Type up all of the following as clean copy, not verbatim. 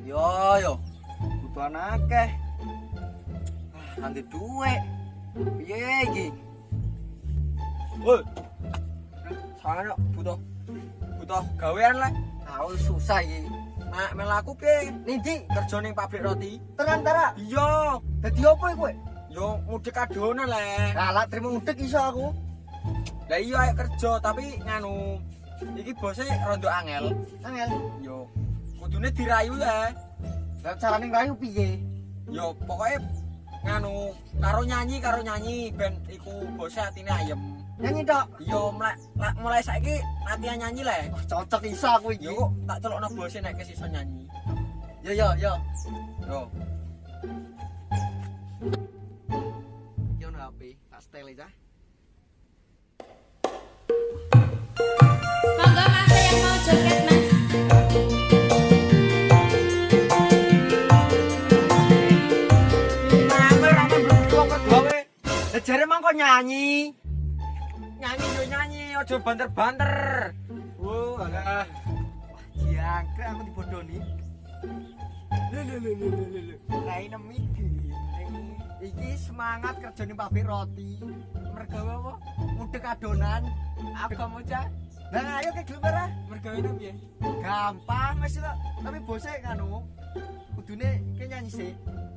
Yo, butuhan akeh. Nanti duit. Piye iki? Woi. Sangat butuh gawean lah. Aku susah iki. Nek melaku piye? Nindi kerja ning pabrik roti. Tenan ta? Iya. Dadi opo kowe? Yo mudhek adonan le. Lah lak trimo ngudek iso aku. Lah iya ayo kerja tapi nganu iki bose rondo angel. Angel. Yo kudune dirayu ya. Lah carane nglayu piye? Yo pokoknya nganu karo nyanyi ben iku bose atine ayem. Nyanyi tok. Yo mulai saiki latihan nyanyi le. Wah, cocok iso aku iki. Yo kok tak celokno bose nek kes iso nyanyi. Yo. Yo no HP, tak setel aja. Monggo Mas yang mau joget Mas. Rame berdua kok gawe. Lah jare mangko nyanyi. Nyanyi aja banter-banter. Wo, alah. Jangkrik aku dibodoni. Lho. Raine iki. Iki semangat kerja ning pabrik roti. Mergawe apa? Ngudek adonan. Aku kamu cah. Nah, ayo ke gelem ora? Mergawe itu piye? Gampang wis kok. Tapi bose kanu kudune ki nyanyi sih.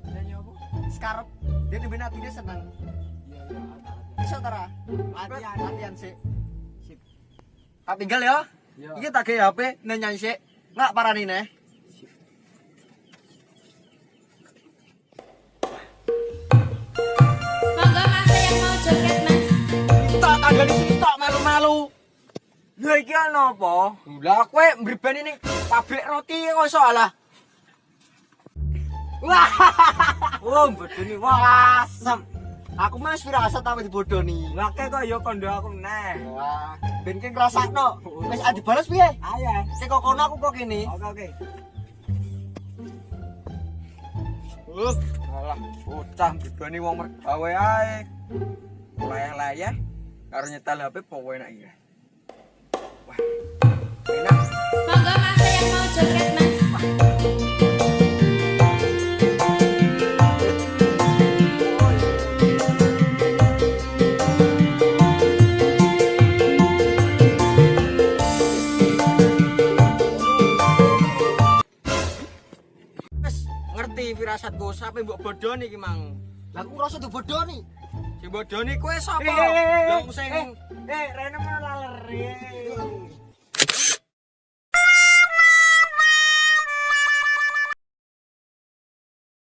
Nyanyi apa? Sekarep dia ben atine seneng. Iya. Iso ta ra? Latihan sih. Sip. Tak tinggal ya. Iya. Iki tak gawe HP nyanyi sih. Enggak parani neh. Monggo Mas yang mau joget Mas. Tak kandhani sitok melu-melu. Lha iki ana apa? Lah kowe mbribani ning pabrik roti kok iso alah. Wah, Oh, bodoni wah, asem. Aku mah firasat ta dibodoni. Lah kok ya kondo aku neh. Wah, ben ki ngrasakno. Wis dibalas piye? Ayo. Sing kok kono aku kok kene. Oke. Alah, bocah dibani wong mergawe ae. Layah-layah karo nyetel HP pokoke enak iki. Wah. Enak. Monggo Mas yang mau joget Mas. Wes ngerti firasat bos sampe mbok bodoni iki mang. Lah aku ngrasa dibodoni. Sing bodoni kowe sapa? Eh, Wong sing Rene mana laler.